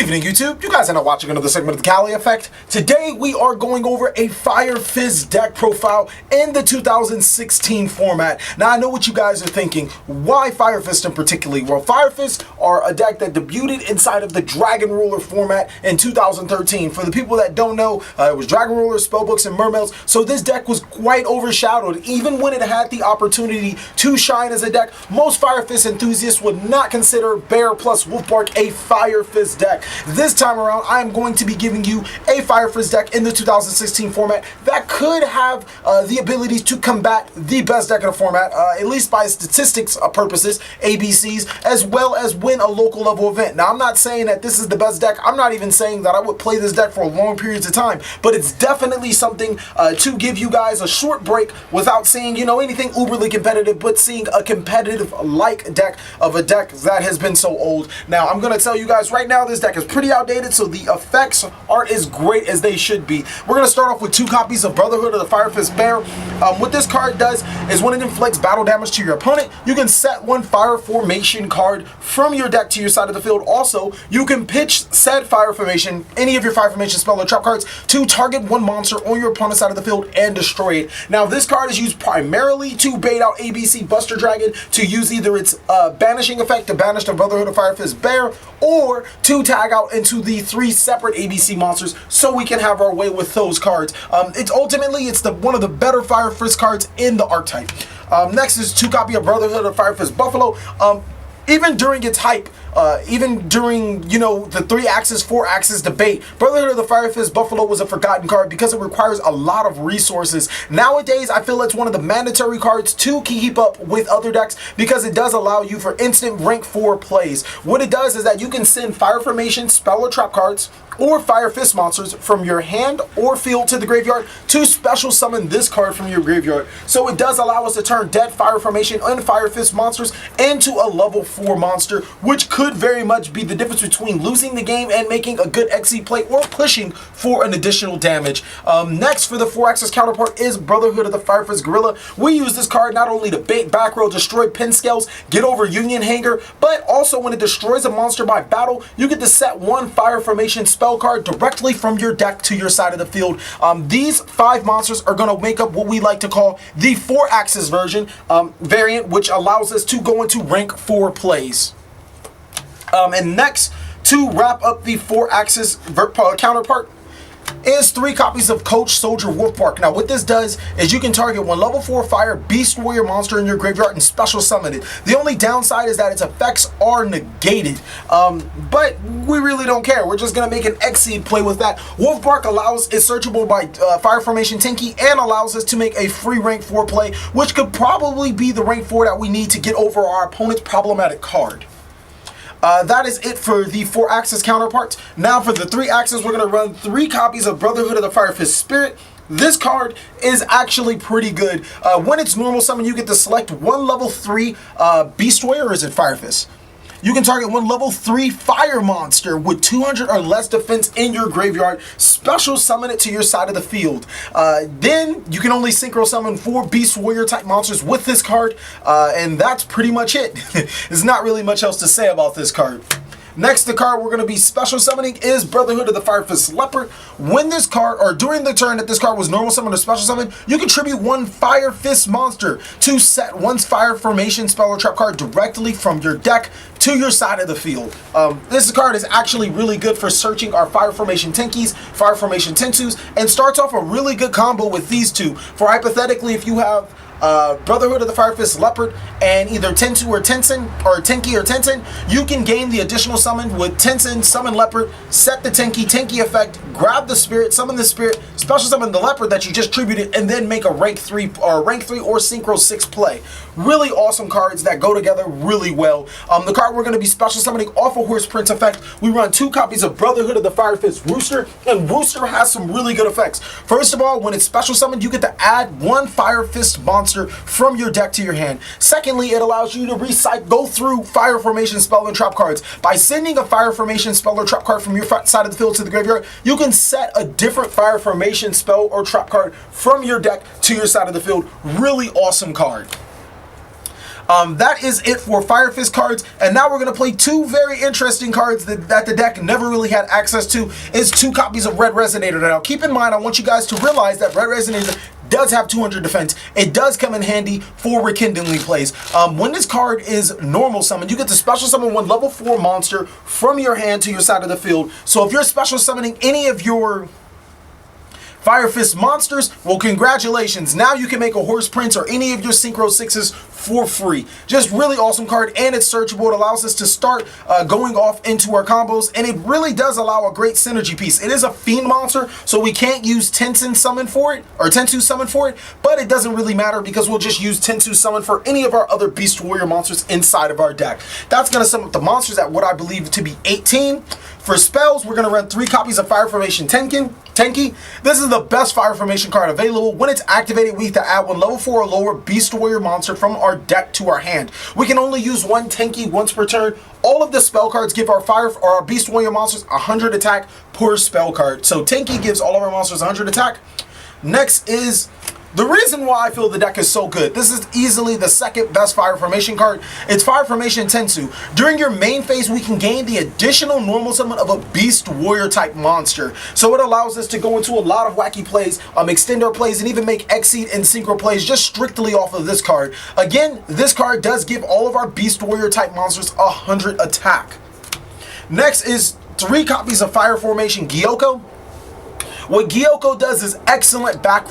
evening, YouTube. You guys are now watching another segment of the Cali Effect. Today we are going over a Fire Fist deck profile in the 2016 format. Now I know what you guys are thinking. Why Fire Fist in particular? Well, Fire Fist are a deck that debuted inside of the Dragon Ruler format in 2013. For the people that don't know, it was Dragon Ruler, Spellbooks, and Mermails. So this deck was quite overshadowed. Even when it had the opportunity to shine as a deck, most Fire Fist enthusiasts would not consider Bear plus Wolfbark a Fire Fist deck. This time around, I am going to be giving you a Fire Fist deck in the 2016 format that could have the ability to combat the best deck in the format, at least by statistics purposes, ABCs, as well as win a local level event. Now, I'm not saying that this is the best deck. I'm not even saying that I would play this deck for long periods of time, but it's definitely something to give you guys a short break without seeing, you know, anything uberly competitive, but seeing a competitive-like deck of a deck that has been so old. Now, I'm going to tell you guys right now, this deck is pretty outdated, so the effects aren't as great as they should be. We're going to start off with 2 copies of Brotherhood of the Fire Fist Bear. What this card does is when it inflicts battle damage to your opponent, you can set 1 Fire Formation card from your deck to your side of the field. Also, you can pitch said Fire Formation, any of your Fire Formation spell or trap cards, to target 1 monster on your opponent's side of the field and destroy it. Now, this card is used primarily to bait out ABC Buster Dragon to use either its banishing effect to banish the Brotherhood of Fire Fist Bear, or to tag out into the 3 separate ABC monsters so we can have our way with those cards. It's one of the better Fire Fist cards in the archetype. Next is 2 copy of Brotherhood of Fire Fist Buffalo. Even during its hype, even during, you know, the 3-axis, 4-axis debate, Brotherhood of the Fire Fist Buffalo was a forgotten card because it requires a lot of resources. Nowadays, I feel it's one of the mandatory cards to keep up with other decks because it does allow you for instant rank 4 plays. What it does is that you can send Fire Formation, spell or trap cards, or Fire Fist monsters from your hand or field to the graveyard to special summon this card from your graveyard. So it does allow us to turn dead Fire Formation and Fire Fist monsters into a level 4 monster, which could very much be the difference between losing the game and making a good XC play or pushing for an additional damage. Next, for the 4-axis counterpart is Brotherhood of the Fire Fist Gorilla. We use this card not only to bait back row, destroy pin scales, get over Union Hanger, but also when it destroys a monster by battle, you get to set 1 Fire Formation spell card directly from your deck to your side of the field. These 5 monsters are going to make up what we like to call the 4-axis variant, which allows us to go into rank 4 plays. And next, to wrap up the 4-axis counterpart, is 3 copies of Coach Soldier Wolfbark. Now, what this does is you can target 1 level 4 fire Beast Warrior monster in your graveyard and special summon it. The only downside is that its effects are negated, but we really don't care. We're just going to make an X-Seed play with that. Wolfbark is searchable by Fire Formation-Tenki and allows us to make a free rank 4 play, which could probably be the rank 4 that we need to get over our opponent's problematic card. That is it for the 4-axis counterparts. Now for the 3-axis, we're going to run 3 copies of Brotherhood of the Fire Fist Spirit. This card is actually pretty good. When it's normal summon, you get to select 1 level 3 Beast Warrior, or is it Fire Fist? You can target 1 level 3 fire monster with 200 or less defense in your graveyard, special summon it to your side of the field. Then you can only synchro summon 4 Beast Warrior type monsters with this card, and that's pretty much it. There's not really much else to say about this card. Next, the card we're going to be special summoning is Brotherhood of the Fire Fist Leopard. When this card, or during the turn that this card was normal summon or special summon, you contribute 1 Fire Fist monster to set 1 Fire Formation spell or trap card directly from your deck to your side of the field. This card is actually really good for searching our Fire Formation-Tenkis, Fire Formation-Tensus, and starts off a really good combo with these 2. For hypothetically, if you have Brotherhood of the Fire Fist Leopard and either Tensu or Tensen, or Tenki or Tensen, you can gain the additional summon with Tensen, summon Leopard, set the Tenki effect, grab the spirit, summon the spirit, special summon the Leopard that you just tributed, and then make a rank 3 or Synchro 6 play. Really awesome cards that go together really well. The card we're going to be special summoning off of Horse Prince effect, we run 2 copies of Brotherhood of the Fire Fist Rooster, and Rooster has some really good effects. First of all, when it's special summoned, you get to add 1 Fire Fist monster from your deck to your hand. Secondly, it allows you to go through Fire Formation spell and trap cards. By sending a Fire Formation spell or trap card from your side of the field to the graveyard, you can set a different Fire Formation spell or trap card from your deck to your side of the field. Really awesome card. That is it for Fire Fist cards, and now we're going to play two very interesting cards that the deck never really had access to. Is 2 copies of Red Resonator. Now keep in mind, I want you guys to realize that Red Resonator does have 200 defense. It does come in handy for rekindling plays. When this card is normal summon, you get to special summon 1 level 4 monster from your hand to your side of the field. So if you're special summoning any of your Fire Fist monsters, well, congratulations. Now you can make a Horse Prince or any of your Synchro 6s for free. Just really awesome card, and it's searchable. It allows us to start going off into our combos, and it really does allow a great synergy piece. It is a Fiend monster, so we can't use Tensu summon for it, or Tensu summon for it, but it doesn't really matter because we'll just use Tensu summon for any of our other Beast Warrior monsters inside of our deck. That's going to sum up the monsters at what I believe to be 18. For spells, we're going to run 3 copies of Formation-Tenki. This is the best Fire Formation card available. When it's activated, we have to add 1 level 4 or lower Beast Warrior monster from our deck to our hand. We can only use 1 Tenki once per turn. All of the spell cards give our Fire or our Beast Warrior monsters 100 attack per spell card. So Tenki gives all of our monsters 100 attack. Next is the reason why I feel the deck is so good. This is easily the 2nd best Fire Formation card. It's Fire Formation-Tensu. During your main phase, we can gain the additional normal summon of a Beast Warrior type monster. So it allows us to go into a lot of wacky plays, extend our plays, and even make Exceed and Synchro plays just strictly off of this card. Again, this card does give all of our Beast Warrior type monsters 100 attack. Next is 3 copies of Fire Formation-Gyokkou. What Gyokkou does is excellent back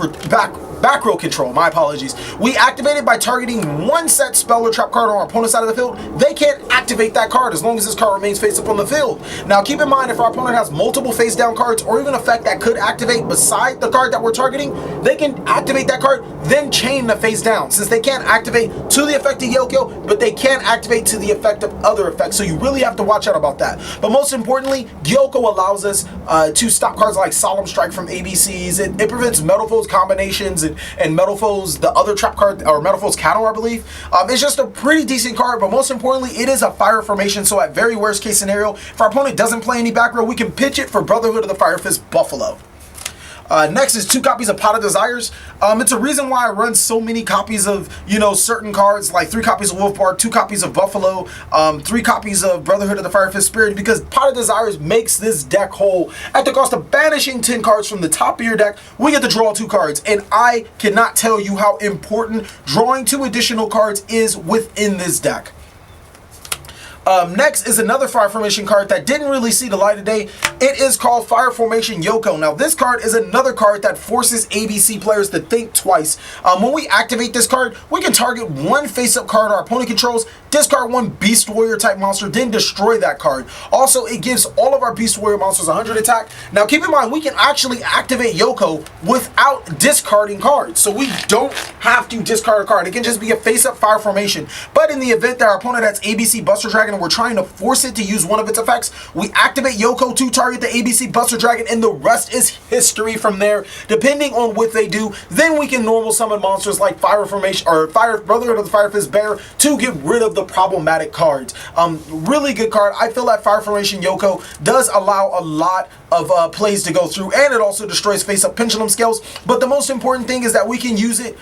row control. My apologies. We activate it by targeting 1 set spell or trap card on our opponent's side of the field. They can't activate that card as long as this card remains face up on the field. Now keep in mind, if our opponent has multiple face down cards or even effect that could activate beside the card that we're targeting, they can activate that card, then chain the face down. Since they can't activate to the effect of Gyokkou, but they can activate to the effect of other effects. So you really have to watch out about that. But most importantly, Gyokkou allows us to stop cards like Solemn Strike from ABCs. It prevents Metal Foes combinations and Metal Foes, the other trap card, or Metal Foes counter, I believe. It's just a pretty decent card, but most importantly, it is a Fire Formation, so at very worst case scenario, if our opponent doesn't play any back row, we can pitch it for Brotherhood of the Fire Fist Buffalo. Next is 2 copies of Pot of Desires. It's a reason why I run so many copies of, certain cards, like 3 copies of Wolfbark, 2 copies of Buffalo, 3 copies of Brotherhood of the Fire Fist Spirit, because Pot of Desires makes this deck whole. At the cost of banishing 10 cards from the top of your deck, we get to draw 2 cards, and I cannot tell you how important drawing 2 additional cards is within this deck. Next is another Fire Formation card that didn't really see the light of day. It is called Fire Formation-Gyokkou. Now this card is another card that forces ABC players to think twice. When we activate this card, we can target 1 face-up card our opponent controls, discard 1 Beast Warrior type monster, then destroy that card. Also, it gives all of our Beast Warrior monsters 100 attack. Now keep in mind, we can actually activate Gyokkou without discarding cards. So we don't have to discard a card. It can just be a face-up Fire Formation. But in the event that our opponent has ABC Buster Dragon and we're trying to force it to use one of its effects, we activate Gyokkou to target the ABC Buster Dragon, and the rest is history from there. Depending on what they do, then we can normal summon monsters like Fire Formation or Brotherhood of the Fire Fist Bear to get rid of the problematic cards. Really good card. I feel like Fire Formation-Gyokkou does allow a lot of plays to go through, and it also destroys face-up pendulum scales. But the most important thing is that we can use it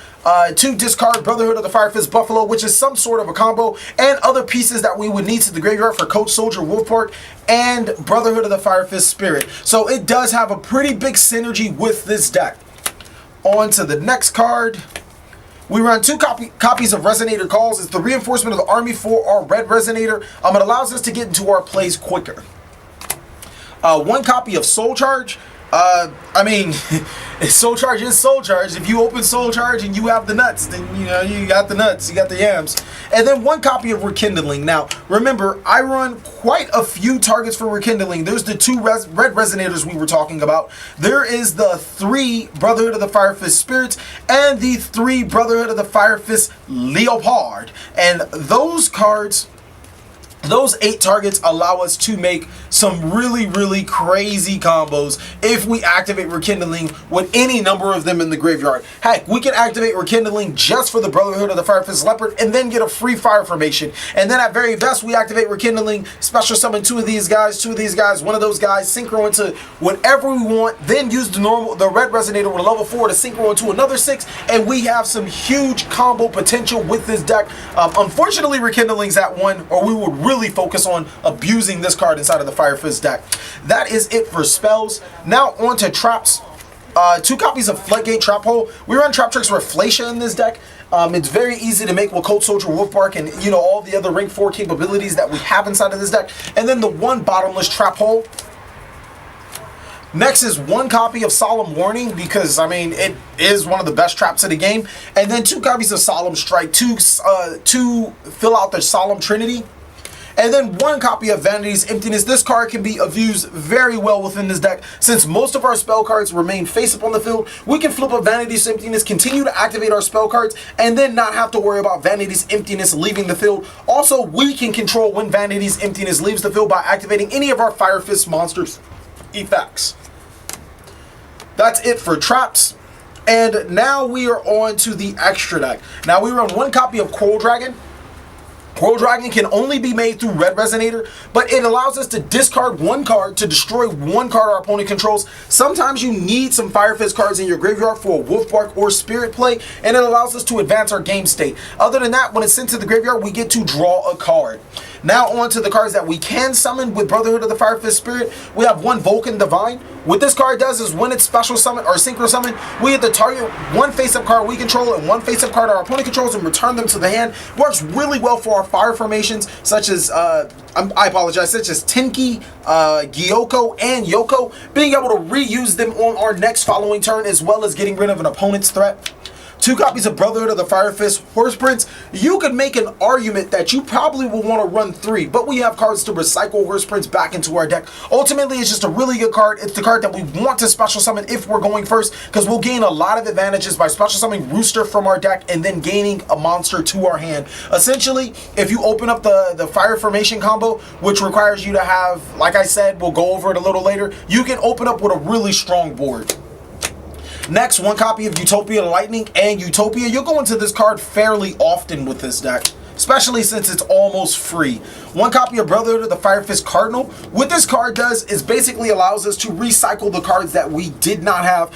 to discard Brotherhood of the Fire Fist Buffalo, which is some sort of a combo, and other pieces that we would need to the graveyard for Coach Soldier, Wolfbark, and Brotherhood of the Fire Fist Spirit. So it does have a pretty big synergy with this deck. On to the next card. We run 2 copies of Resonator Calls. It's the reinforcement of the army for our red Resonator. It allows us to get into our plays quicker. 1 copy of Soul Charge. Soul Charge is Soul Charge. If you open Soul Charge and you have the nuts, then you got the nuts, you got the yams. And then 1 copy of Rekindling. Now, remember, I run quite a few targets for Rekindling. There's the 2 red Resonators we were talking about. There is the 3 Brotherhood of the Fire Fist Spirits and the 3 Brotherhood of the Fire Fist Leopard. And those cards those 8 targets allow us to make some really crazy combos if we activate Rekindling with any number of them in the graveyard. Heck, we can activate Rekindling just for the Brotherhood of the Fire Fist Leopard and then get a free fire formation. And then at very best, we activate Rekindling, special summon 2 of these guys, 1 of those guys, synchro into whatever we want, then use the red resonator with a level 4 to synchro into another 6, and we have some huge combo potential with this deck. Unfortunately, Rekindling's at 1, or we would really focus on abusing this card inside of the Fire Fist deck. That is it for spells. Now on to traps. 2 copies of Floodgate Trap Hole. We run Trap Tricks Reflation in this deck. It's very easy to make with Cold Soldier, Wolfbark, and you know, all the other rank 4 capabilities that we have inside of this deck. And then the 1 Bottomless Trap Hole. Next is 1 copy of Solemn Warning, because I mean it is one of the best traps in the game. And then 2 copies of Solemn Strike to fill out the Solemn Trinity. And then 1 copy of Vanity's Emptiness. This card can be used very well within this deck. Since most of our spell cards remain face up on the field, we can flip a Vanity's Emptiness, continue to activate our spell cards, and then not have to worry about Vanity's Emptiness leaving the field. Also, we can control when Vanity's Emptiness leaves the field by activating any of our Fire Fist monsters' effects. That's it for traps. And now we are on to the extra deck. Now we run 1 copy of Coral Dragon. Coral Dragon can only be made through Red Resonator, but it allows us to discard 1 card to destroy 1 card our opponent controls. Sometimes you need some Fire Fist cards in your graveyard for a Wolfbark or Spirit play, and it allows us to advance our game state. Other than that, when it's sent to the graveyard, we get to draw a card. Now on to the cards that we can summon with Brotherhood of the Fire Fist Spirit. We have 1 Vulcan Divine. What this card does is when it's special summon or synchro summon, we get to target 1 face-up card we control and 1 face-up card our opponent controls and return them to the hand. Works really well for our fire formations, such as such as Tenki, Gyokkou, and Yoko, being able to reuse them on our next following turn, as well as getting rid of an opponent's threat. 2 copies of Brotherhood of the Fire Fist Horse Prince. You could make an argument that you probably will want to run 3, but we have cards to recycle Horse Prince back into our deck. Ultimately, it's just a really good card. It's the card that we want to special summon if we're going first, because we'll gain a lot of advantages by special summoning Rooster from our deck and then gaining a monster to our hand. Essentially, if you open up the Fire Formation combo, which requires you to have, like I said, we'll go over it a little later, you can open up with a really strong board. Next, 1 copy of Utopia Lightning and Utopia. You'll go into this card fairly often with this deck, especially since it's almost free. 1 copy of Brotherhood of the Fire Fist Cardinal. What this card does is basically allows us to recycle the cards that we did not have.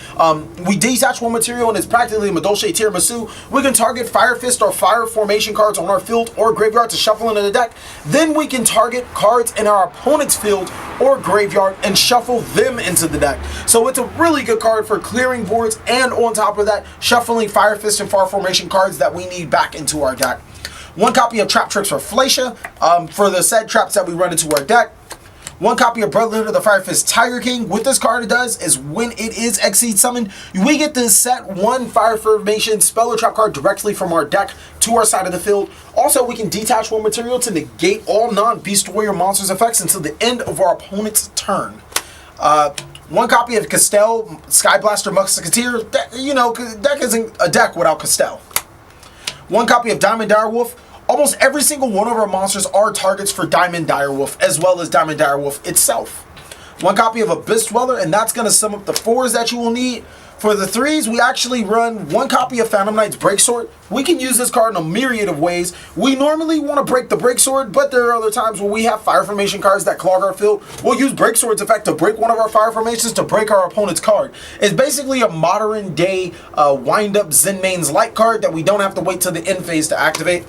We detach 1 material and it's practically a Madolche Tiramisu. We can target Fire Fist or Fire Formation cards on our field or graveyard to shuffle into the deck. Then we can target cards in our opponent's field or graveyard and shuffle them into the deck. So it's a really good card for clearing boards, and on top of that, shuffling Fire Fist and Fire Formation cards that we need back into our deck. 1 copy of Trap Tricks Reflation for the said traps that we run into our deck. 1 copy of Brotherhood of the Fire Fist Tiger King. What this card does is when it is Exceed summoned, we get to set 1 Fire Formation spell or trap card directly from our deck to our side of the field. Also, we can detach 1 material to negate all non-Beast Warrior monsters effects until the end of our opponent's turn. 1 copy of Castel Sky Blaster Musketeer. You know, deck isn't a deck without Castel. 1 copy of Diamond Direwolf. Almost every single one of our monsters are targets for Diamond Direwolf, as well as Diamond Direwolf itself. 1 copy of Abyss Dweller, and that's going to sum up the 4s that you will need. For the 3s, we actually run 1 copy of Phantom Knight's Breaksword. We can use this card in a myriad of ways. We normally want to break the Breaksword, but there are other times where we have Fire Formation cards that clog our field. We'll use Breaksword's effect to break one of our Fire Formations to break our opponent's card. It's basically a modern day wind-up Zenmain's Light card that we don't have to wait till the end phase to activate.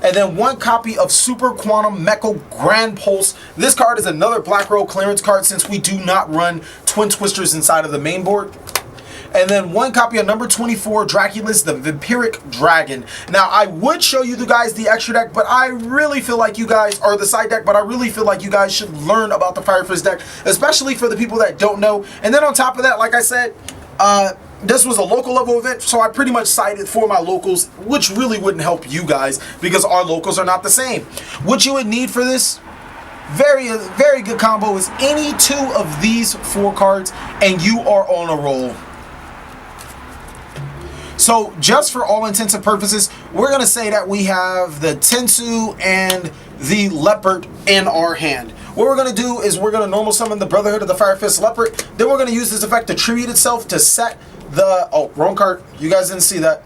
And then 1 copy of Super Quantum Mecho Grand Pulse. This card is another Black Row clearance card since we do not run Twin Twisters inside of the main board. And then 1 copy of number 24, Draculus, the Vampiric Dragon. Now, I would show you guys the extra deck, but I really feel like you guys, or the side deck, but I really feel like you guys should learn about the Fire Fist deck, especially for the people that don't know. And then on top of that, like I said, this was a local level event, so I pretty much cited for my locals, which really wouldn't help you guys because our locals are not the same. What you would need for this, very good combo, is any 2 of these 4 cards, and you are on a roll. So just for all intents and purposes, we're going to say that we have the Tensu and the Leopard in our hand. What we're going to do is we're going to normal summon the Brotherhood of the Fire Fist Leopard. Then we're going to use this effect to tribute itself to set the... Oh, wrong card. You guys didn't see that.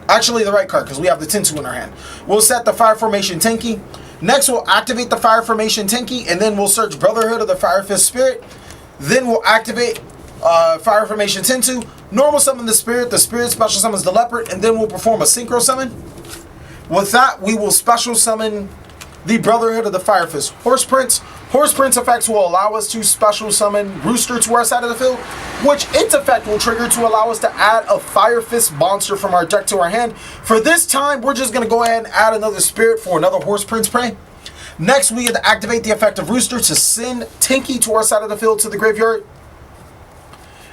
Actually, the right card, because we have the Tensu in our hand. We'll set the Fire Formation-Tenki. Next, we'll activate the Fire Formation-Tenki, and then we'll search Brotherhood of the Fire Fist Spirit. Then we'll activate Fire Formation-Tensu. Normal summon the Spirit special summons the Leopard, and then we'll perform a Synchro Summon. With that, we will special summon the Brotherhood of the Fire Fist Horse Prince. Horse Prince effects will allow us to special summon Rooster to our side of the field, which its effect will trigger to allow us to add a Fire Fist monster from our deck to our hand. For this time, we're just going to go ahead and add another Spirit for another Horse Prince prey. Next, we get to activate the effect of Rooster to send Tenki to our side of the field to the graveyard.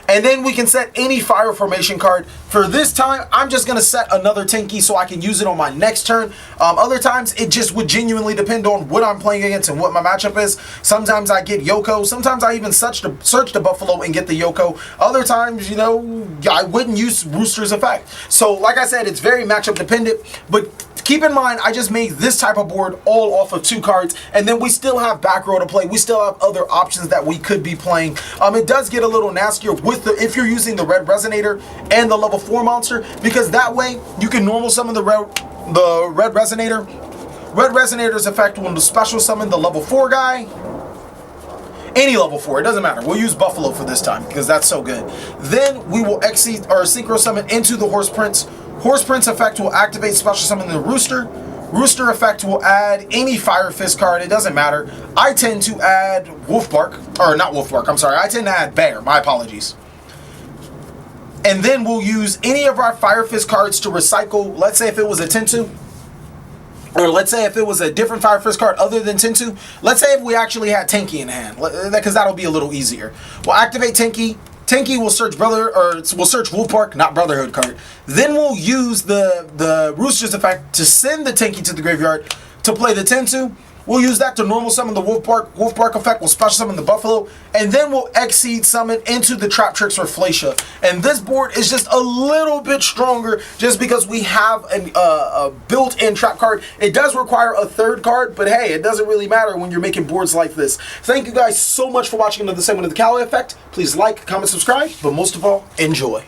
And then we can set any Fire Formation card. For this time, I'm just going to set another Tenki so I can use it on my next turn. Other times, it just would genuinely depend on what I'm playing against and what my matchup is. Sometimes I get Gyokkou. Sometimes I even search the Buffalo and get the Gyokkou. Other times, you know, I wouldn't use Rooster's effect. So, like I said, it's very matchup dependent. But keep in mind, I just made this type of board all off of 2 cards, and then we still have back row to play. We still have other options that we could be playing. It does get a little nastier with if you're using the Red Resonator and the level 4 monster, because that way you can normal summon the Red Resonator. Red Resonator's effect will special summon the level 4 guy. Any level 4, it doesn't matter. We'll use Buffalo for this time because that's so good. Then we will exceed or synchro summon into the Horse Prince. Horse Prince effect will activate special summon the Rooster. Rooster effect will add any Fire Fist card, it doesn't matter. I tend to add Wolfbark, or not Wolfbark, I'm sorry. I tend to add Bear, my apologies. And then we'll use any of our Fire Fist cards to recycle. Let's say if it was a Tensu, or let's say if it was a different Fire Fist card other than Tensu. Let's say if we actually had Tenki in hand, because that'll be a little easier. We'll activate Tenki. Tenki will search we'll search Wolfbark, not Brotherhood card. Then we'll use the Rooster's effect to send the Tenki to the graveyard to play the Tensu. We'll use that to normal summon the Wolfbark. Wolfbark effect will special summon the Buffalo, and then we'll exceed summon into the Trap Tricks or Flacia. And this board is just a little bit stronger just because we have a built-in trap card. It does require a 3rd card, but hey, it doesn't really matter when you're making boards like this. Thank you guys so much for watching another segment of the Cali Effect. Please like, comment, subscribe, but most of all, enjoy.